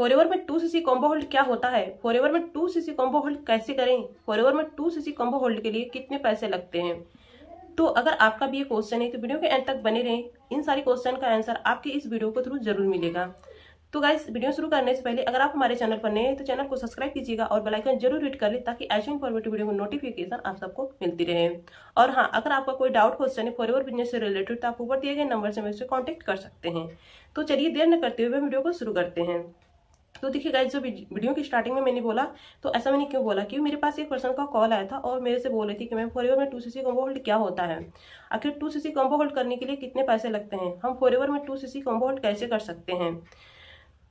Forever में 2cc combo hold क्या होता है, फॉरएवर में 2cc कॉम्बो होल्ड कैसे करें, फॉरएवर में 2cc कॉम्बो होल्ड के लिए कितने पैसे लगते हैं। तो अगर आपका भी ये क्वेश्चन है तो वीडियो के एंड तक बने रहें। इन सारे क्वेश्चन का आंसर आपके इस वीडियो को थ्रू जरूर मिलेगा। तो गाइस, वीडियो शुरू करने से पहले अगर आप हमारे चैनल पर नए हैं तो चैनल को सब्सक्राइब कीजिएगा और बेल आइकन जरूर हिट कर लें ताकि ऐसे इन्फॉर्मेटिव वीडियो की नोटिफिकेशन आप सबको मिलती रहे। और हाँ, अगर आपका कोई डाउट क्वेश्चन है फॉरएवर बिजनेस से रिलेटेड तो आप ऊपर दिए गए नंबर से मुझसे कॉन्टेक्ट कर सकते हैं। तो चलिए देर न करते हुए वीडियो को शुरू करते हैं। तो देखिए गाइस, जो वीडियो की स्टार्टिंग में मैंने बोला तो ऐसा मैंने क्यों बोला, क्योंकि मेरे पास एक पर्सन का कॉल आया था और मेरे से बोल रही थी कि मैम फॉरएवर में 2cc कॉम्बो होल्ड क्या होता है, आखिर 2cc कॉम्बो होल्ड करने के लिए कितने पैसे लगते हैं, हम फॉरएवर में 2cc कॉम्बो होल्ड कैसे कर सकते हैं।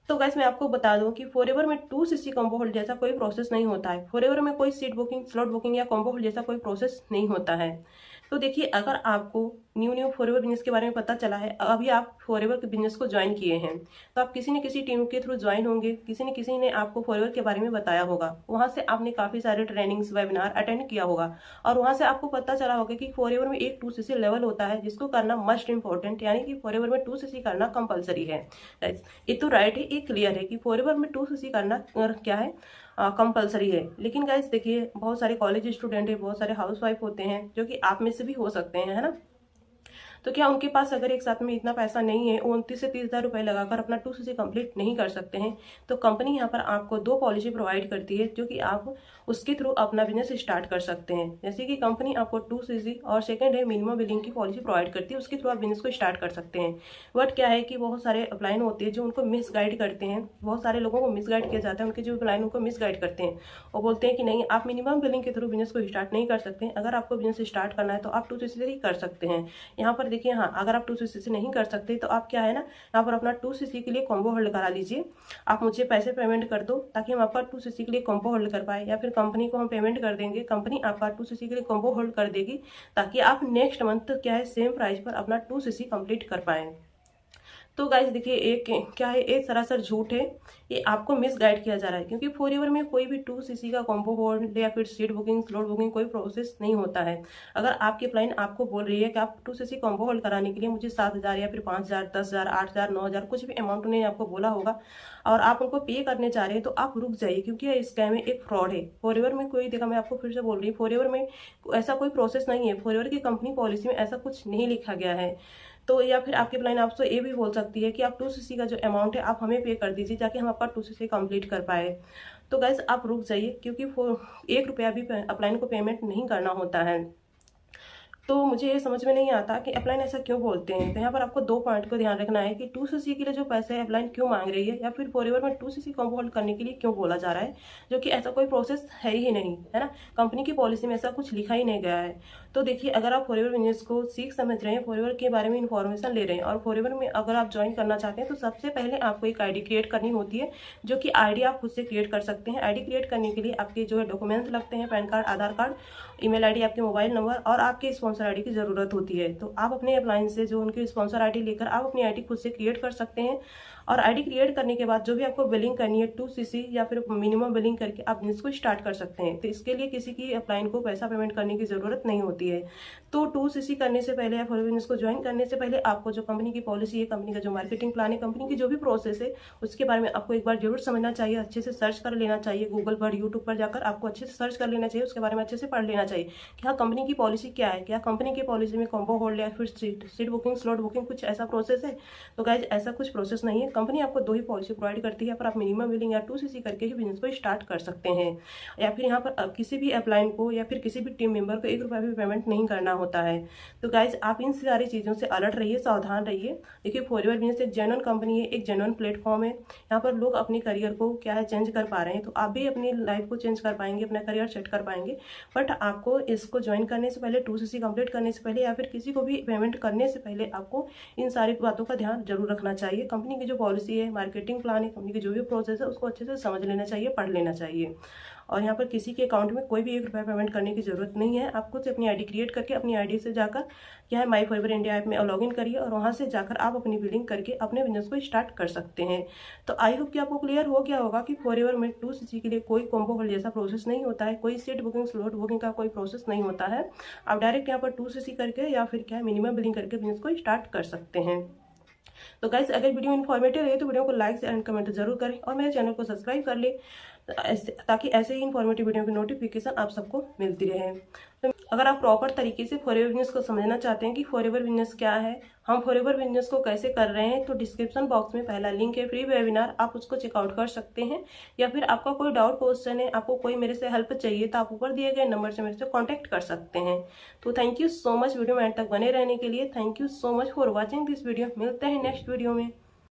तो गाइस, मैं आपको बता दूं कि फॉरएवर में 2cc कॉम्बो होल्ड जैसा कोई प्रोसेस नहीं होता है। फॉरएवर में कोई सीट बुकिंग, स्लॉट बुकिंग या कॉम्बो होल्ड जैसा कोई प्रोसेस नहीं होता है। तो देखिए, अगर आपको न्यू फॉरएवर बिजनेस के बारे में पता चला है, अभी आप फॉरएवर के बिजनेस को ज्वाइन किए हैं, तो आप किसी न किसी टीम के थ्रू ज्वाइन होंगे, किसी ने आपको फॉरएवर के बारे में बताया होगा, वहां से आपने काफी सारे ट्रेनिंग्स, वेबिनार अटेंड किया होगा और वहां से आपको पता चला होगा कि फॉरएवर में एक 2cc लेवल होता है जिसको करना मस्ट इंपॉर्टेंट, यानी कि फॉरएवर में 2cc करना कंपलसरी है। ये तो राइट है, ये क्लियर है कि फॉरएवर में 2cc करना क्या है, कंपलसरी है। लेकिन गाइस देखिए, बहुत सारे कॉलेज स्टूडेंट है, बहुत सारे हाउसवाइफ होते हैं जो कि आप में से भी हो सकते हैं, है ना। तो क्या उनके पास अगर एक साथ में इतना पैसा नहीं है, 29 से 30 हज़ार रुपए लगाकर अपना 2cc कंप्लीट नहीं कर सकते हैं, तो कंपनी यहाँ पर आपको 2 पॉलिसी प्रोवाइड करती है जो कि आप उसके थ्रू अपना बिजनेस स्टार्ट कर सकते हैं। जैसे कि कंपनी आपको 2cc और सेकंड है मिनिमम बिलिंग की पॉलिसी प्रोवाइड करती है, उसके थ्रू आप बिजनेस को स्टार्ट कर सकते हैं। बट क्या है कि बहुत सारे अपलाइन होते हैं जो उनको मिसगाइड करते हैं, बहुत सारे लोगों को मिसगाइड किया जाता है, उनके जो अपलाइन उनको मिसगाइड करते हैं। वो बोलते हैं कि नहीं, आप मिनिमम बिलिंग के थ्रू बिजनेस को स्टार्ट नहीं कर सकते हैं, अगर आपको बिजनेस स्टार्ट करना है तो आप 2cc से ही कर सकते हैं। यहाँ पर देखिए, हाँ, अगर आप 2cc नहीं कर सकते तो आप क्या है ना, यहाँ पर अपना 2cc के लिए कॉम्बो होल्ड करा लीजिए। आप मुझे पैसे पेमेंट कर दो ताकि हम आपका 2cc के लिए कॉम्बो होल्ड कर पाए, या फिर कंपनी को हम पेमेंट कर देंगे, कंपनी आपका 2cc के लिए कॉम्बो होल्ड कर देगी ताकि आप नेक्स्ट मंथ क्या है सेम प्राइस पर अपना 2cc कंप्लीट कर पाए। तो गाइस देखिए, एक क्या है, एक सरासर झूठ है, ये आपको मिसगाइड किया जा रहा है, क्योंकि फॉरएवर में कोई भी 2cc का कॉम्बो होल्ड या फिर सीट बुकिंग, स्लॉट बुकिंग कोई प्रोसेस नहीं होता है। अगर आपकी क्लाइंट आपको बोल रही है कि आप 2cc कॉम्बो होल्ड कराने के लिए मुझे 7,000 या फिर 5,000, 10,000, 8,000, 9,000 कुछ भी अमाउंट उन्हें आपको बोला होगा और आप उनको पे करने जा रहे हैं, तो आप रुक जाइए, क्योंकि यह स्कैम है, एक फ्रॉड है। फॉरएवर में कोई, देखा मैं आपको फिर से बोल रही हूँ, फॉरएवर में ऐसा कोई प्रोसेस नहीं है, फॉरएवर की कंपनी पॉलिसी में ऐसा कुछ नहीं लिखा गया है। तो या फिर आपकी क्लाइंट आपसे ये भी बोल सकती है कि आप 2cc का जो अमाउंट है आप हमें पे कर दीजिए ताकि हम आपका 2cc कंप्लीट कर पाए। तो गाइस, आप रुक जाइए, क्योंकि 1 रुपया भी अपलाइन को पेमेंट नहीं करना होता है। तो मुझे ये समझ में नहीं आता कि अपलाइन ऐसा क्यों बोलते हैं। तो यहाँ पर आपको 2 पॉइंट को ध्यान रखना है कि 2cc के लिए जो पैसे है अपलाइन क्यों मांग रही है, या फिर फॉरएवर में 2cc कॉम्बो होल्ड करने के लिए क्यों बोला जा रहा है, जो कि ऐसा कोई प्रोसेस है ही नहीं, है ना। कंपनी की पॉलिसी में ऐसा कुछ लिखा ही नहीं गया है। तो देखिए, अगर आप फॉरएवर बिजनेस को सीख समझ रहे हैं, फॉरएवर के बारे में इन्फॉर्मेशन ले रहे हैं और फॉरएवर में अगर आप ज्वाइन करना चाहते हैं, तो सबसे पहले आपको एक आईडी क्रिएट करनी होती है, जो कि आईडी आप खुद से क्रिएट कर सकते हैं। आईडी क्रिएट करने के लिए आपके जो है डॉक्यूमेंट्स लगते हैं, पैन कार्ड, आधार कार्ड, ईमेल आईडी, आपके मोबाइल नंबर और आपके स्पॉन्सर आईडी की जरूरत होती है। तो आप अपने अपलाइन से जो उनकी स्पॉन्सर आईडी लेकर आप अपनी आईडी खुद से क्रिएट कर सकते हैं। और आईडी क्रिएट करने के बाद जो भी आपको बिलिंग करनी है 2cc या फिर मिनिमम बिलिंग करके आप बिजनेस को स्टार्ट कर सकते हैं। तो इसके लिए किसी की अपलाइन को पैसा पेमेंट करने की जरूरत नहीं होती है। तो 2cc करने से पहले या फॉरएवर बिजनेस को ज्वाइन करने से पहले आपको जो कंपनी की पॉलिसी है, कंपनी का जो मार्केटिंग प्लान है, कंपनी की जो भी प्रोसेस है, उसके बारे में आपको एक बार जरूर समझना चाहिए, अच्छे से सर्च कर लेना चाहिए। गूगल पर, यूट्यूब पर जाकर आपको अच्छे से सर्च कर लेना चाहिए, उसके बारे में अच्छे से पढ़ लेना चाहिए कि हाँ, कंपनी की पॉलिसी क्या है, क्या कंपनी की पॉलिसी में कॉम्बो होल्ड या फिर सीट बुकिंग, स्लॉट बुकिंग कुछ ऐसा प्रोसेस है। तो गाइज, ऐसा कुछ प्रोसेस नहीं है। कंपनी आपको 2 ही पॉलिसी प्रोवाइड करती है, पर आप मिनिमम बिलिंग या 2cc करके ही बिजनेस को स्टार्ट कर सकते हैं। या फिर यहाँ पर किसी भी अपलाइन को या फिर किसी भी टीम मेंबर को 1 रुपया भी पेमेंट नहीं करना होता है। तो गाइज, आप इन सारी चीज़ों से अलर्ट रहिए, सावधान रहिए। देखिए, फॉरएवर बिजनेस एक जेन्युइन कंपनी है, एक जेन्युइन प्लेटफॉर्म है। यहाँ पर लोग अपने करियर को क्या है चेंज कर पा रहे हैं, तो आप भी अपनी लाइफ को चेंज कर पाएंगे, अपना करियर सेट कर पाएंगे। बट आपको इसको ज्वाइन करने से पहले, 2cc कंप्लीट करने से पहले या फिर किसी को भी पेमेंट करने से पहले आपको इन सारी बातों का ध्यान जरूर रखना चाहिए। कंपनी की जो पॉलिसी है, मार्केटिंग प्लान है, कंपनी की जो भी प्रोसेस है, उसको अच्छे से समझ लेना चाहिए, पढ़ लेना चाहिए। और यहाँ पर किसी के अकाउंट में कोई भी 1 रुपया पेमेंट करने की जरूरत नहीं है। आप खुद से अपनी आईडी क्रिएट करके अपनी आईडी से जाकर क्या है माई फॉरएवर इंडिया ऐप में लॉगिन करिए और वहाँ से जाकर आप अपनी बिलिंग करके अपने बिजनेस को स्टार्ट कर सकते हैं। तो आई होप कि आपको क्लियर हो गया होगा कि फॉरएवर में 2cc के लिए कोई कॉम्बो होल्ड जैसा प्रोसेस नहीं होता है, कोई सीट बुकिंग, स्लॉट बुकिंग का कोई प्रोसेस नहीं होता है। आप डायरेक्ट यहाँ पर 2cc करके या फिर क्या है मिनिमम बिलिंग करके बिजनेस को स्टार्ट कर सकते हैं। तो गाइस अगर वीडियो इन्फॉर्मेटिव है तो वीडियो को लाइक एंड कमेंट जरूर करें और मेरे चैनल को सब्सक्राइब कर ले, ताकि ऐसे ही इन्फॉर्मेटिव वीडियो की नोटिफिकेशन आप सबको मिलती रहे। तो अगर आप प्रॉपर तरीके से फॉरएवर बिजनेस को समझना चाहते हैं कि फॉरएवर बिजनेस क्या है, हम फॉरएवर बिजनेस को कैसे कर रहे हैं, तो डिस्क्रिप्शन बॉक्स में पहला लिंक है फ्री वेबिनार, आप उसको चेकआउट कर सकते हैं। या फिर आपका कोई डाउट क्वेश्चन है, आपको कोई मेरे से हेल्प चाहिए, तो आप ऊपर दिए गए नंबर से मेरे से कॉन्टैक्ट कर सकते हैं। तो thank you so much video में एंड तक बने रहने के लिए। Thank you so much for watching this video. मिलते हैं नेक्स्ट वीडियो में।